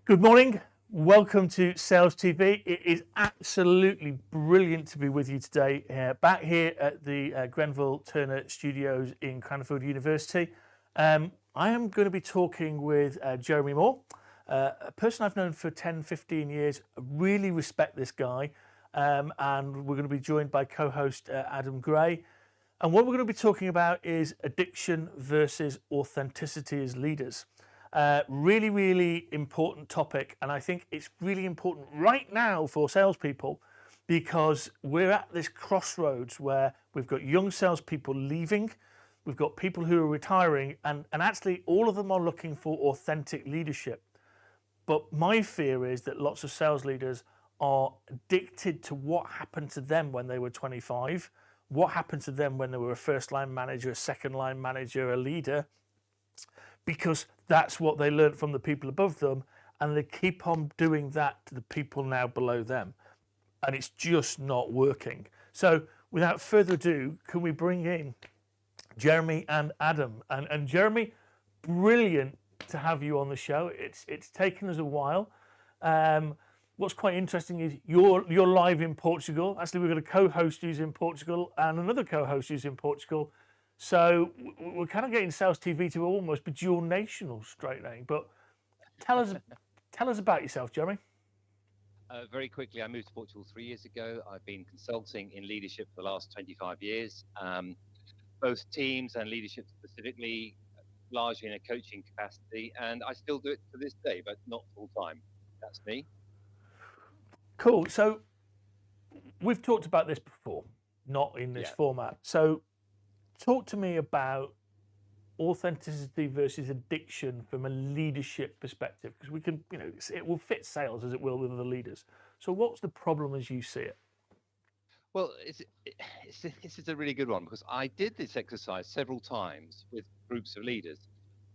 Good morning. Welcome to Sales TV. It is absolutely brilliant to be with you today, back here at the Grenville Turner Studios in Cranfield University. I am going to be talking with Jeremy Moore, a person I've known for 10, 15 years. I really respect this guy. And we're going to be joined by co-host Adam Gray. And what we're going to be talking about is addiction versus authenticity as leaders. Really, really important topic. And I think it's really important right now for salespeople because we're at this crossroads where we've got young salespeople leaving, we've got people who are retiring, and actually all of them are looking for authentic leadership. But my fear is that lots of sales leaders are addicted to what happened to them when they were 25, what happened to them when they were a first line manager, a second line manager, a leader, because that's what they learned from the people above them, and they keep on doing that to the people now below them, and it's just not working. So without further ado, can we bring in Jeremy and Adam? And Jeremy, brilliant to have you on the show. It's taken us a while. What's quite interesting is you're live in Portugal. Actually, we've got a co-host who's in Portugal and another co-host who's in Portugal. So we're kind of getting Sales TV to almost be dual national straightening. But tell us about yourself, Jeremy. Very quickly, I moved to Portugal 3 years ago. I've been consulting in leadership for the last 25 years, both teams and leadership specifically, largely in a coaching capacity. And I still do it to this day, but not full time. That's me. Cool. So we've talked about this before, not in this format. So talk to me about authenticity versus addiction from a leadership perspective, because we can, it will fit sales as it will with other leaders. So what's the problem as you see it? Well, this is a really good one because I did this exercise several times with groups of leaders.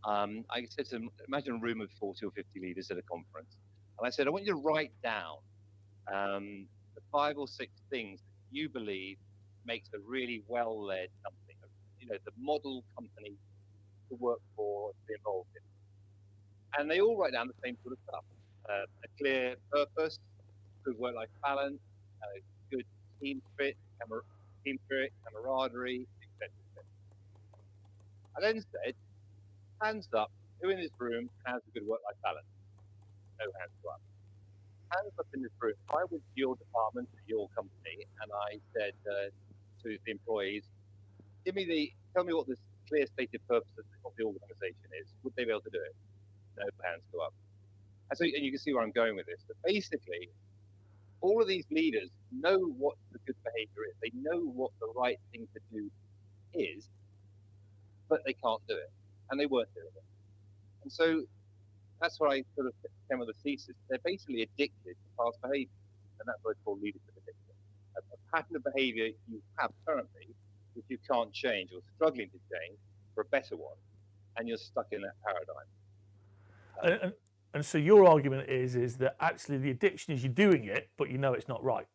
I said to them, imagine a room of 40 or 50 leaders at a conference. And I said, I want you to write down the 5 or 6 things that you believe makes a really well-led company, the model company to work for, to be involved in. And they all write down the same sort of stuff. A clear purpose, good work-life balance, good team spirit, camaraderie, etc. I then said, hands up, who in this room has a good work-life balance? No hands up. Hands up in this room. If I was your department, your company, and I said to the employees, tell me what this clear stated purpose of the organization is, would they be able to do it? No hands go up. And so, and you can see where I'm going with this. But basically, all of these leaders know what the good behavior is. They know what the right thing to do is, but they can't do it. And they weren't doing it. And so that's what I sort of came with the thesis. They're basically addicted to past behavior. And that's what I call leadership addiction. A pattern of behavior you have currently, which you can't change or struggling to change for a better one, and you're stuck in that paradigm. And so your argument is that actually the addiction is you're doing it, but you know it's not right.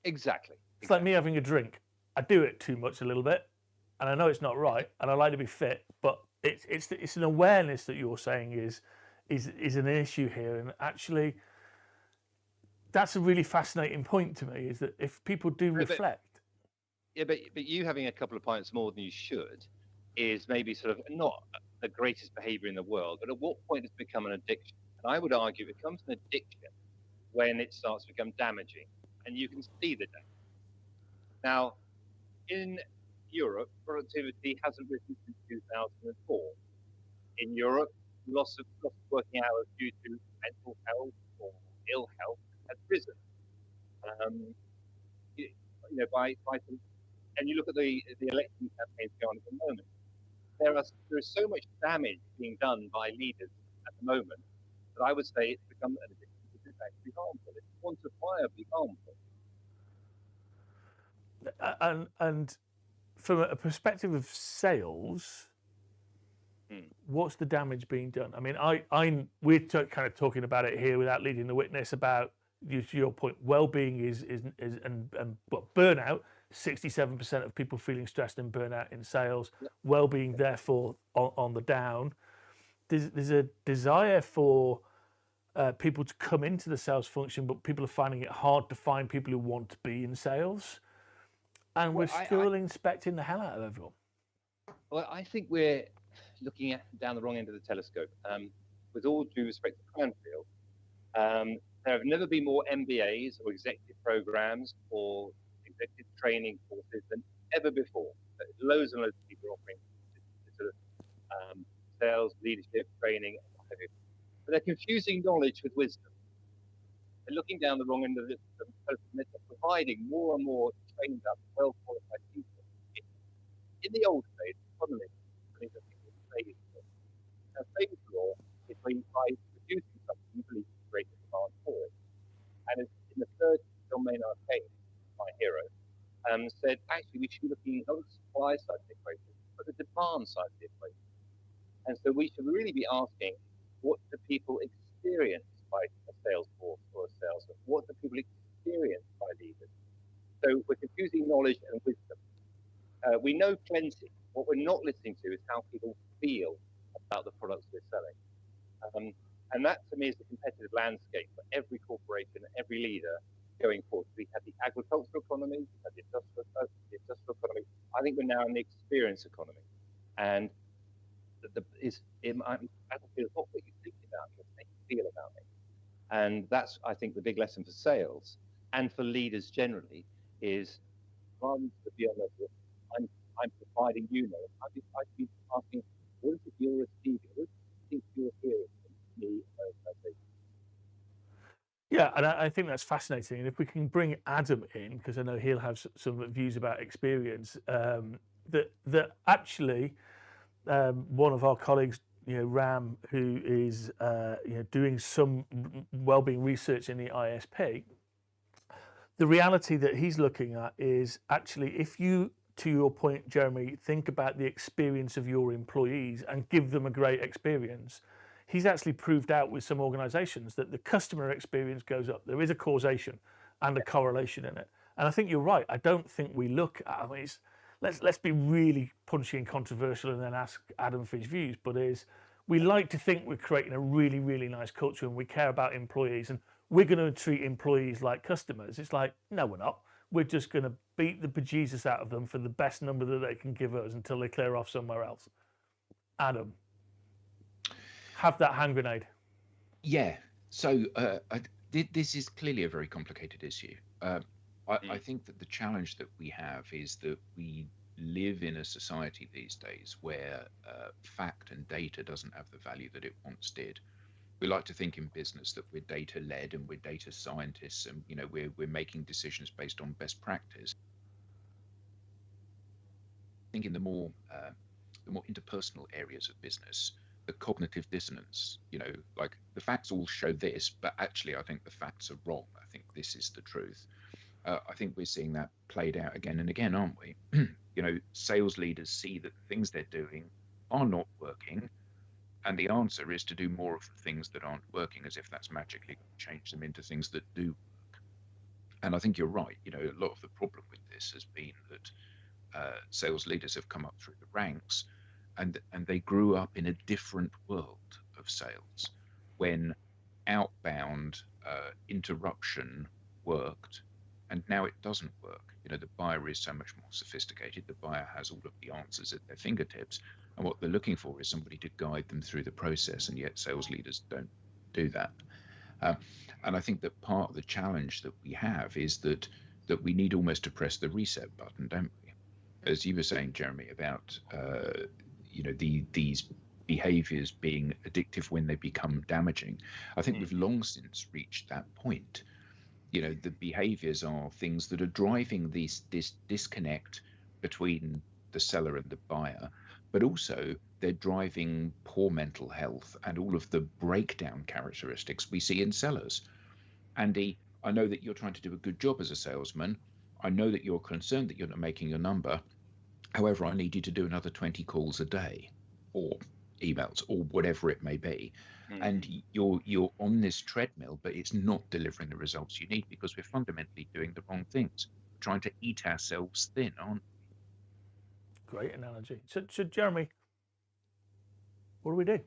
Exactly. It's like me having a drink. I do it too much a little bit, and I know it's not right, and I like to be fit, but it's an awareness that you're saying is an issue here, and actually that's a really fascinating point to me, is that if people do reflect. But you having a couple of pints more than you should is maybe sort of not the greatest behavior in the world, but at what point does it become an addiction? And I would argue it becomes an addiction when it starts to become damaging, and you can see the damage. Now, in Europe, productivity hasn't risen since 2004. In Europe, loss of working hours due to mental health or ill health has risen. And you look at the election campaigns going on at the moment. There is so much damage being done by leaders at the moment that I would say it's become an addiction because it's actually harmful. It's quantifiably harmful. And from a perspective of sales, what's the damage being done? I mean, we're kind of talking about it here without leading the witness about, to your point, well-being and burnout. 67% of people feeling stressed and burnout in sales. Well-being, therefore, on the down. There's a desire for people to come into the sales function, but people are finding it hard to find people who want to be in sales. And we're still inspecting the hell out of everyone. Well, I think we're looking down the wrong end of the telescope. With all due respect to Cranfield, there have never been more MBAs or executive programs or executive training courses than ever before. Loads and loads of people are offering sort of sales, leadership, training, and what have you. But they're confusing knowledge with wisdom. They're looking down the wrong end of the telescope, and they're providing more and more trained up, well-qualified people. In the old days, economists, now, phase law is when by producing something, you believe it's greater demand for it. And in the third, John Maynard Keynes, my hero, said actually we should be looking not at the supply side of the equation, but the demand side of the equation. And so we should really be asking, what do people experience by a sales force or a salesman? What do people experience by leaders? So we're confusing knowledge and wisdom. We know plenty. What we're not listening to is how people feel about the products we're selling. And that, to me, is the competitive landscape for every corporation, every leader going forward. We have the agricultural economy, we have the industrial economy. I think we're now in the experience economy. And battlefield is not what you think about me, it's how you feel about me. And that's, I think, the big lesson for sales and for leaders generally is rather than to be on the I'm providing you know, I'd be asking, what is it you're receiving? What do you think you're hearing from me? Yeah, and I think that's fascinating. And if we can bring Adam in, because I know he'll have some views about experience, that actually one of our colleagues, Ram, who is doing some wellbeing research in the ISP, the reality that he's looking at is actually if you, to your point, Jeremy, think about the experience of your employees and give them a great experience. He's actually proved out with some organizations that the customer experience goes up. There is a causation and a correlation in it. And I think you're right. I don't think we look at, let's be really punchy and controversial and then ask Adam for his views, but we like to think we're creating a really, really nice culture and we care about employees and we're going to treat employees like customers. It's like, no, we're not. We're just going to beat the bejesus out of them for the best number that they can give us until they clear off somewhere else. Adam, have that hand grenade. Yeah. So this is clearly a very complicated issue. I think that the challenge that we have is that we live in a society these days where fact and data doesn't have the value that it once did. We like to think in business that we're data led and we're data scientists and we're making decisions based on best practice. I think in the more interpersonal areas of business, the cognitive dissonance, like the facts all show this, but actually I think the facts are wrong. I think this is the truth. I think we're seeing that played out again and again, aren't we? Sales leaders see that the things they're doing are not working. And the answer is to do more of the things that aren't working, as if that's magically going to change them into things that do work. And I think you're right. A lot of the problem with this has been that sales leaders have come up through the ranks and they grew up in a different world of sales when outbound interruption worked, and now it doesn't work. The buyer is so much more sophisticated. The buyer has all of the answers at their fingertips. And what they're looking for is somebody to guide them through the process, and yet sales leaders don't do that. And I think that part of the challenge that we have is that we need almost to press the reset button, don't we? As you were saying, Jeremy, about these behaviors being addictive when they become damaging. I think we've long since reached that point. The behaviors are things that are driving this disconnect between the seller and the buyer, but also they're driving poor mental health and all of the breakdown characteristics we see in sellers. Andy, I know that you're trying to do a good job as a salesman. I know that you're concerned that you're not making your number. However, I need you to do another 20 calls a day or emails or whatever it may be. And you're on this treadmill, but it's not delivering the results you need because we're fundamentally doing the wrong things. We're trying to eat ourselves thin, aren't we? Great analogy. So Jeremy, what do we do?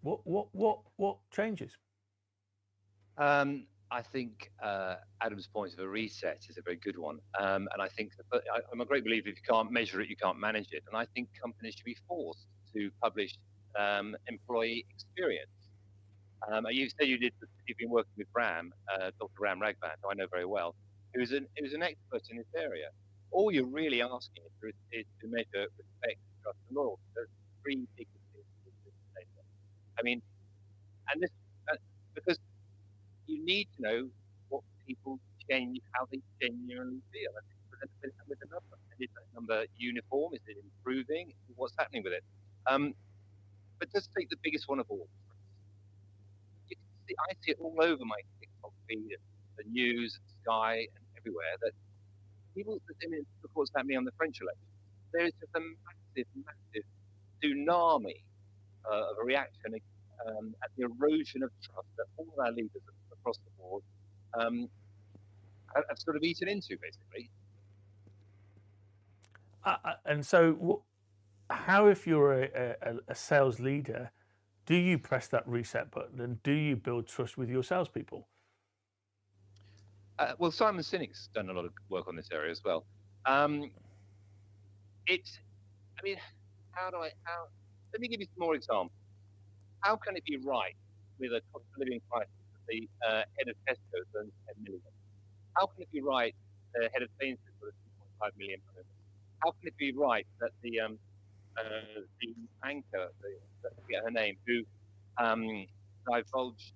What changes? I think Adam's point of a reset is a very good one. And I think I'm a great believer if you can't measure it, you can't manage it. And I think companies should be forced to publish employee experience. You said you've been working with Dr. Ram Raghavan, who I know very well, who's an expert in this area. All you're really asking is to measure respect, trust, and loyalty. Those three big things. I mean, and this because you need to know what people how they genuinely feel. And with a number. And is that number uniform? Is it improving? What's happening with it? But just take the biggest one of all. You can see, I see it all over my TikTok feed, and the news, and Sky, and everywhere that people. I mean, look what's happening on the French election. There is just a massive tsunami of a reaction at the erosion of trust that all of our leaders across the board have sort of eaten into, basically. And so, how, if you're a sales leader, do you press that reset button and do you build trust with your salespeople? Well, Simon Sinek's done a lot of work on this area as well. Let me give you some more examples. How can it be right with a cost of living crisis that the head of Tesco earns 10 million? How can it be right the head of Sainsbury's got a 2.5 million bonus? How can it be right that the anchor, I forget her name, who divulged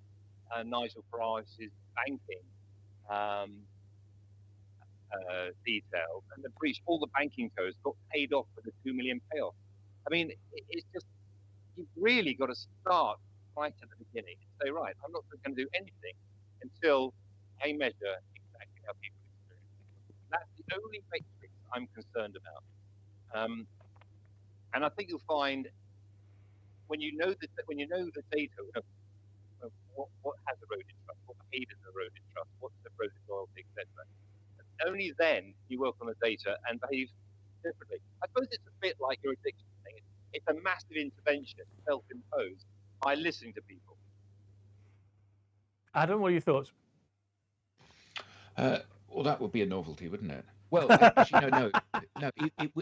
Nigel Farage's banking details and the breach all the banking codes, got paid off with a 2 million payoff? I mean, it's just, you've really got to start right at the beginning and say, right, I'm not going to do anything until I measure exactly how people experience it. That's the only matrix I'm concerned about. And I think you'll find when you know the data, what has eroded trust, what behaviours eroded trust, what's eroded loyalty, etc. Only then you work on the data and behave differently. I suppose it's a bit like your addiction thing. It's a massive intervention, self-imposed, by listening to people. Adam, what are your thoughts? Well, that would be a novelty, wouldn't it? Well, actually, no.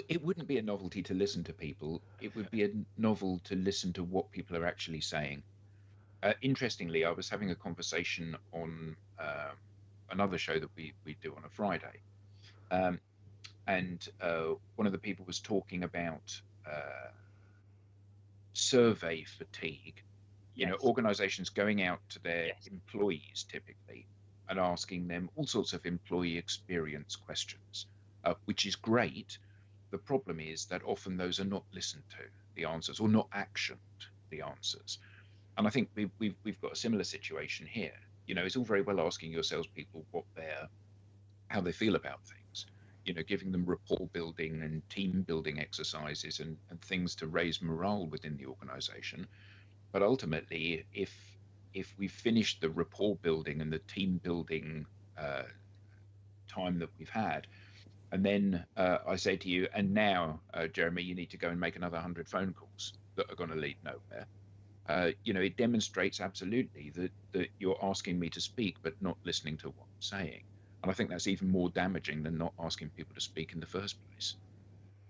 It wouldn't be a novelty to listen to people. It would be a novel to listen to what people are actually saying. Interestingly, I was having a conversation on another show that we do on a Friday, and one of the people was talking about survey fatigue. You know, organizations going out to their employees typically and asking them all sorts of employee experience questions, which is great. The problem is that often those are not listened to, the answers, or not actioned, the answers. And I think we've got a similar situation here. You know, it's all very well asking your salespeople how they feel about things, you know, giving them rapport building and team building exercises and things to raise morale within the organization. But ultimately, if we've finished the rapport building and the team building time that we've had, and then I say to you, and now, Jeremy, you need to go and make another 100 phone calls that are going to lead nowhere. You know, it demonstrates absolutely that you're asking me to speak, but not listening to what I'm saying. And I think that's even more damaging than not asking people to speak in the first place.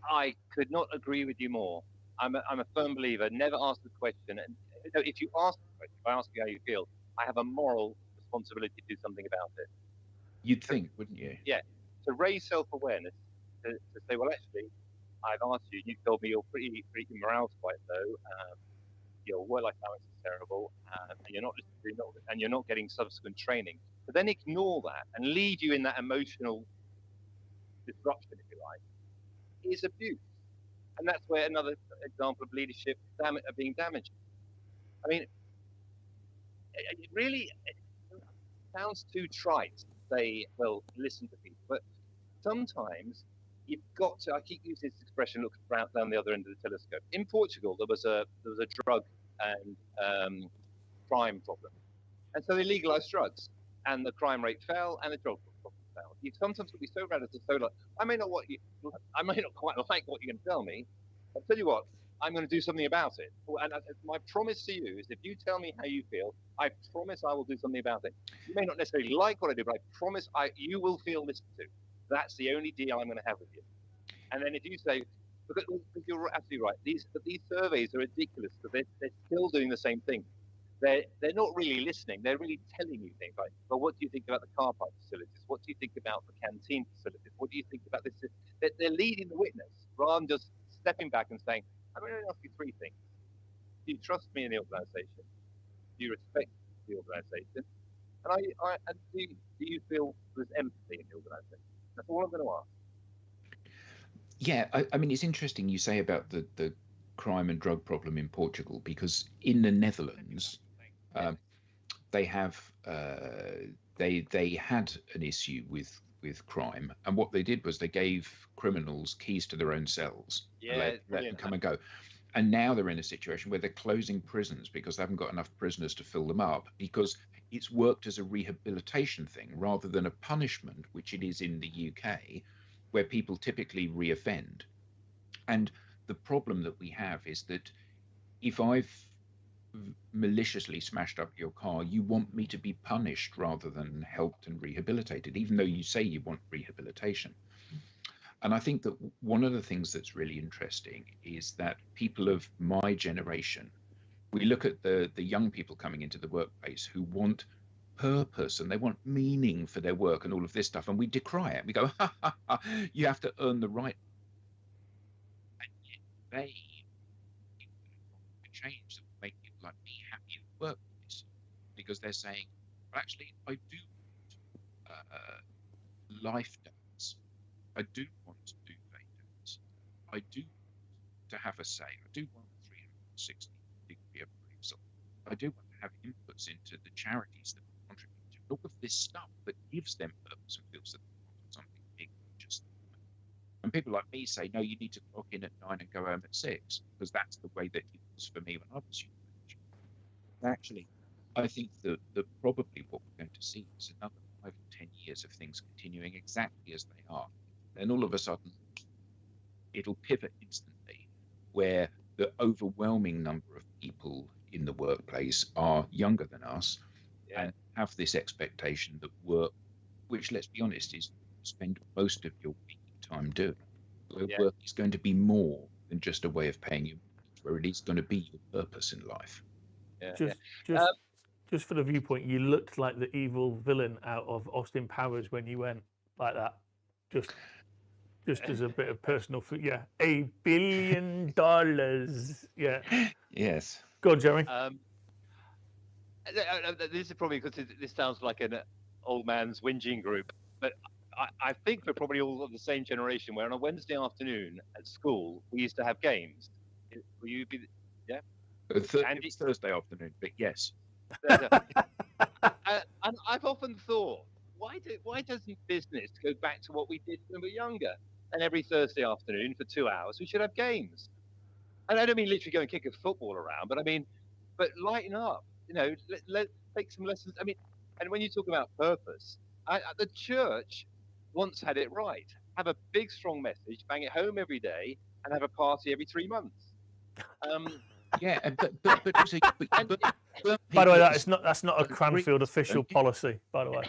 I could not agree with you more. I'm a firm believer. Never ask the question. And if you ask the question, if I ask you how you feel, I have a moral responsibility to do something about it. You'd think, wouldn't you? Yeah. To raise self-awareness, to say, well, actually, I've asked you. You told me your morale's quite low. Your work-life balance is terrible, and you're not getting subsequent training. But then ignore that and leave you in that emotional disruption, if you like, is abuse. And that's where another example of leadership being damaged. I mean, it really sounds too trite to say, well, listen to people, but sometimes you've got to. I keep using this expression, look down the other end of the telescope. In Portugal, there was a drug and crime problem, and so they legalized drugs, and the crime rate fell, and the drug problem fell. You sometimes can be so radical, so like, I may not quite like what you're going to tell me. I'll tell you what. I'm going to do something about it. And my promise to you is if you tell me how you feel, I promise I will do something about it. You may not necessarily like what I do, but I promise you will feel listened to. That's the only deal I'm going to have with you. And then if you say, because you're absolutely right, these surveys are ridiculous because they're still doing the same thing. They're not really listening. They're really telling you things like, well, what do you think about the car park facilities? What do you think about the canteen facilities? What do you think about this? They're leading the witness rather than just stepping back and saying, I'm going to ask you three things. Do you trust me in the organisation? Do you respect the organisation? And do you feel there's empathy in the organisation? That's all I'm going to ask. Yeah, I mean, it's interesting you say about the crime and drug problem in Portugal, because in the Netherlands, they have they had an issue with crime, and what they did was they gave criminals keys to their own cells, and let them come and go. And now they're in a situation where they're closing prisons because they haven't got enough prisoners to fill them up, because it's worked as a rehabilitation thing rather than a punishment, which it is in the UK, where people typically reoffend. And the problem that we have is that if I've maliciously smashed up your car, you want me to be punished rather than helped and rehabilitated, even though you say you want rehabilitation. And I think that one of the things that's really interesting is that people of my generation, we look at the young people coming into the workplace who want purpose and they want meaning for their work and all of this stuff, and we decry it. We go, ha, ha, ha, you have to earn the right. And yet they change that will make people like me happy in the workplace, because they're saying, well, actually, I do want life days. I do want to do late days. I do want to have a say. I do want a 360-degree appraisal. I do want to have inputs into the charities that contribute to all of this stuff that gives them purpose and feels that they want something big, just. And people like me say, no, you need to clock in at 9 and go home at 6, because that's the way that it was for me when I was young. Actually, I think that probably what we're going to see is another 5 or 10 years of things continuing exactly as they are. And all of a sudden, it'll pivot instantly, where the overwhelming number of people in the workplace are younger than us and have this expectation that work, which, let's be honest, is spend most of your waking time doing. Work is going to be more than just a way of paying you, where it is going to be your purpose in life. Just for the viewpoint, you looked like the evil villain out of Austin Powers when you went like that. Just as a bit of personal food, $1 billion, Yes. Go on, Jeremy. This is probably because this sounds like an old man's whinging group, but I think we're probably all of the same generation, where on a Wednesday afternoon at school, we used to have games. Will you be, It's Thursday afternoon, but yes. And I've often thought, why doesn't business go back to what we did when we were younger? And every Thursday afternoon for 2 hours, we should have games. And I don't mean literally go and kick a football around, but lighten up. Let take some lessons. I mean, and when you talk about purpose, the church once had it right. Have a big, strong message, bang it home every day, and have a party every 3 months. By the way, that's not a Cranfield official policy. By the way.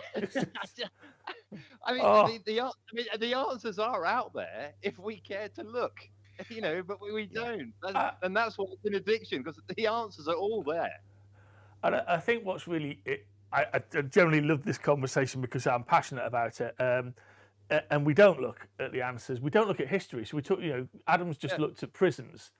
I mean, the answers are out there if we care to look, but we don't. And that's what's an addiction, because the answers are all there. And I think what's really, I generally love this conversation because I'm passionate about it. And we don't look at the answers. We don't look at history. So we took, Adam's just looked at prisons.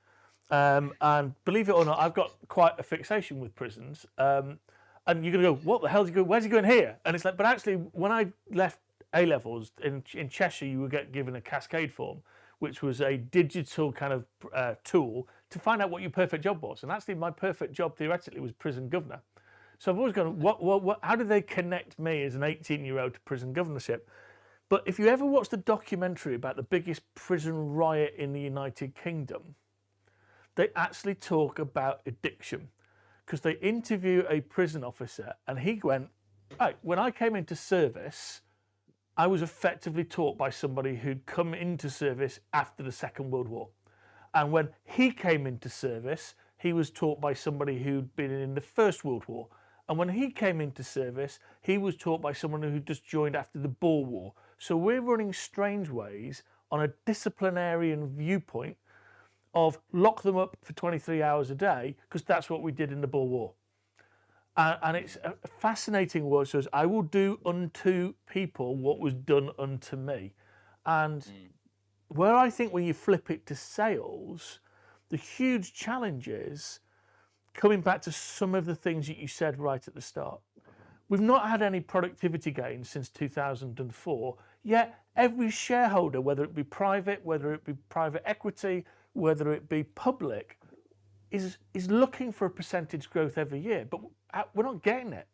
And believe it or not, I've got quite a fixation with prisons. And you're going to go, what the hell is he going? Where's he going here? And it's like, but actually, when I left A-levels in Cheshire, you would get given a Cascade form, which was a digital kind of tool to find out what your perfect job was. And actually, my perfect job theoretically was prison governor. So I've always gone, how did they connect me as an 18-year-old to prison governorship? But if you ever watch the documentary about the biggest prison riot in the United Kingdom, they actually talk about addiction, because they interview a prison officer and he went, right, when I came into service, I was effectively taught by somebody who'd come into service after the Second World War. And when he came into service, he was taught by somebody who'd been in the First World War. And when he came into service, he was taught by someone who just joined after the Boer War. So we're running Strangeways on a disciplinarian viewpoint of lock them up for 23 hours a day, because that's what we did in the Boer War. And it's a fascinating word. So I will do unto people what was done unto me. And where I think when you flip it to sales, the huge challenge is coming back to some of the things that you said right at the start. We've not had any productivity gains since 2004, yet every shareholder, whether it be private, whether it be private equity, whether it be public, is looking for a percentage growth every year, but we're not getting it.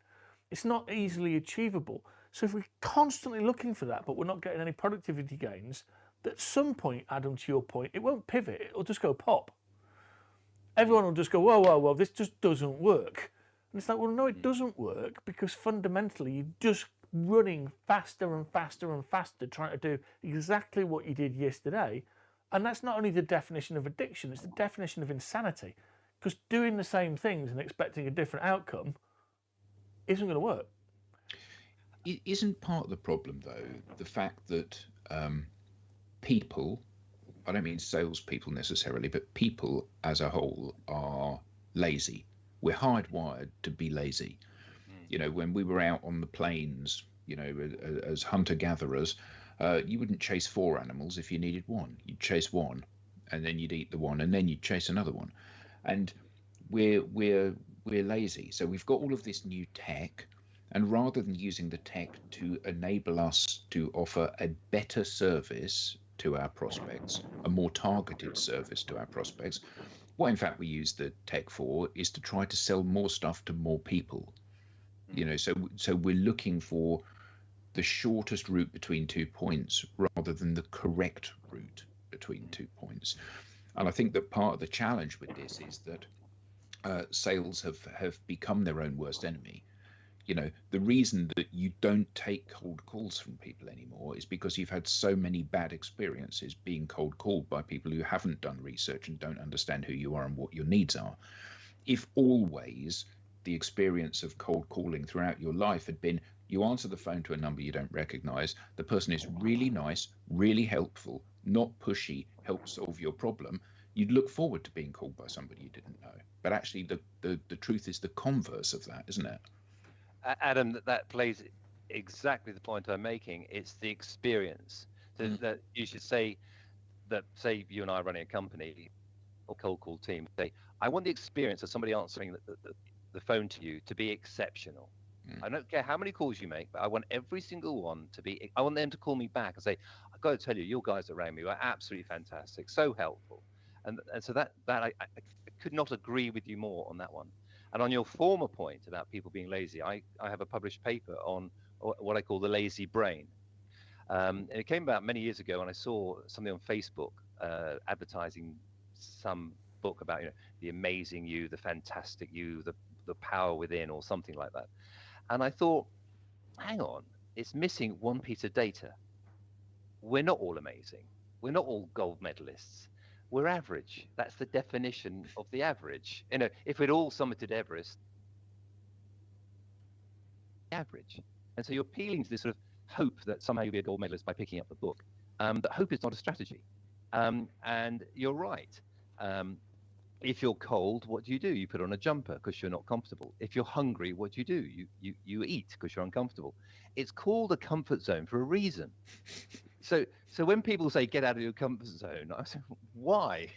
It's not easily achievable. So if we're constantly looking for that, but we're not getting any productivity gains, at some point, Adam, to your point, it won't pivot, it'll just go pop. Everyone will just go, whoa, this just doesn't work. And it's like, well, no, it doesn't work, because fundamentally you're just running faster and faster and faster, trying to do exactly what you did yesterday. And that's not only the definition of addiction, it's the definition of insanity. Because doing the same things and expecting a different outcome isn't going to work. Isn't part of the problem, though, the fact that people, I don't mean salespeople necessarily, but people as a whole are lazy. We're hardwired to be lazy. You know, when we were out on the plains, you know, as hunter-gatherers, you wouldn't chase 4 animals if you needed one. You'd chase one, and then you'd eat the one, and then you'd chase another one. And we're lazy. So we've got all of this new tech, and rather than using the tech to enable us to offer a better service to our prospects, a more targeted service to our prospects, what in fact we use the tech for is to try to sell more stuff to more people. You know, so we're looking for the shortest route between 2 points rather than the correct route between 2 points. And I think that part of the challenge with this is that sales have become their own worst enemy. You know, the reason that you don't take cold calls from people anymore is because you've had so many bad experiences being cold called by people who haven't done research and don't understand who you are and what your needs are. If always the experience of cold calling throughout your life had been you answer the phone to a number you don't recognize, the person is really nice, really helpful, not pushy, help solve your problem, you'd look forward to being called by somebody you didn't know. But actually the truth is the converse of that, isn't it? Adam, that plays exactly the point I'm making. It's the experience. So that you should say that, say you and I are running a company or cold call team, say, I want the experience of somebody answering the phone to you to be exceptional. I don't care how many calls you make, but I want every single one to be, I want them to call me back and say, I've got to tell you, your guys around me were absolutely fantastic, so helpful. And so that I could not agree with you more on that one. And on your former point about people being lazy, I have a published paper on what I call the lazy brain. And it came about many years ago, and I saw something on Facebook advertising some book about, you know, the amazing you, the fantastic you, the power within, or something like that. And I thought, hang on, it's missing one piece of data. We're not all amazing. We're not all gold medalists. We're average. That's the definition of the average. You know, if we'd all summited Everest, average. And so you're appealing to this sort of hope that somehow you'll be a gold medalist by picking up the book. That hope is not a strategy. And you're right. If you're cold, what do? You put on a jumper because you're not comfortable. If you're hungry, what do? You eat because you're uncomfortable. It's called a comfort zone for a reason. So when people say get out of your comfort zone, I say, why?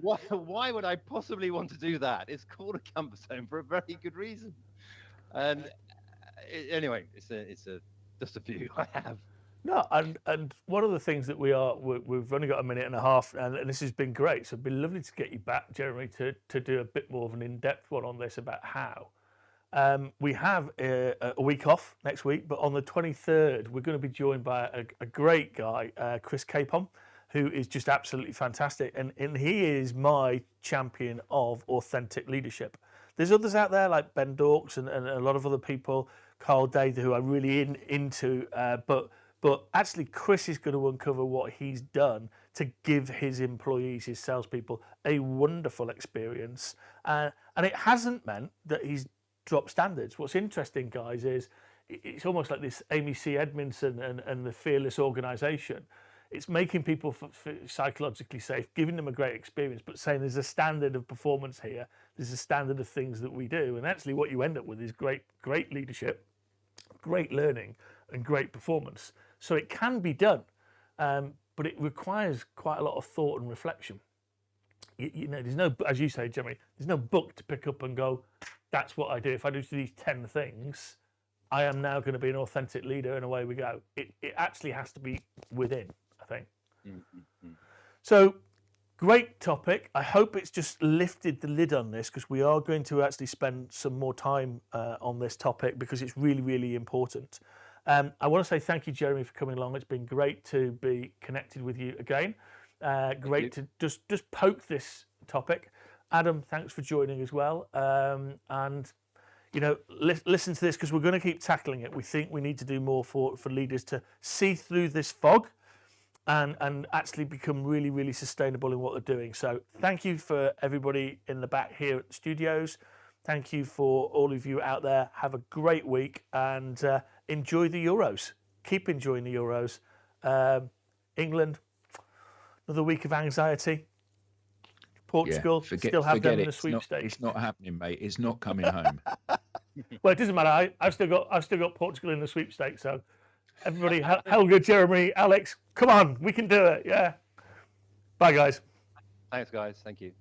Why would I possibly want to do that? It's called a comfort zone for a very good reason. And anyway, it's just a view I have. No, and one of the things that we've only got a minute and a half, and this has been great. So it'd be lovely to get you back, Jeremy, to do a bit more of an in-depth one on this about how. We have a week off next week, but on the 23rd, we're going to be joined by a great guy, Chris Capon, who is just absolutely fantastic. And he is my champion of authentic leadership. There's others out there like Ben Dorks and a lot of other people, Carl Dather, who I'm really into, but actually Chris is going to uncover what he's done to give his employees, his salespeople, a wonderful experience. And it hasn't meant that he's dropped standards. What's interesting, guys, is it's almost like this Amy C. Edmondson and the Fearless organization. It's making people psychologically safe, giving them a great experience, but saying there's a standard of performance here. There's a standard of things that we do. And actually what you end up with is great leadership, great learning, and great performance. So it can be done, but it requires quite a lot of thought and reflection. You know, there's no, as you say, Jeremy, there's no book to pick up and go, that's what I do. If I do these 10 things, I am now going to be an authentic leader, and away we go. It actually has to be within, I think. Mm-hmm. So, great topic. I hope it's just lifted the lid on this, because we are going to actually spend some more time on this topic, because it's really, really important. I want to say thank you, Jeremy, for coming along. It's been great to be connected with you again. Great to just poke this topic. Adam, thanks for joining as well. And you know, listen to this, because we're going to keep tackling it. We think we need to do more for leaders to see through this fog and actually become really, really sustainable in what they're doing. So thank you for everybody in the back here at the studios. Thank you for all of you out there. Have a great week, and enjoy the Euros. Keep enjoying the Euros. England, another week of anxiety. Portugal, still have them in the sweepstakes. It's not happening, mate. It's not coming home. Well, it doesn't matter. I've still got Portugal in the sweepstakes. So everybody, Helga, Jeremy, Alex, come on, we can do it. Yeah. Bye, guys. Thanks, guys. Thank you.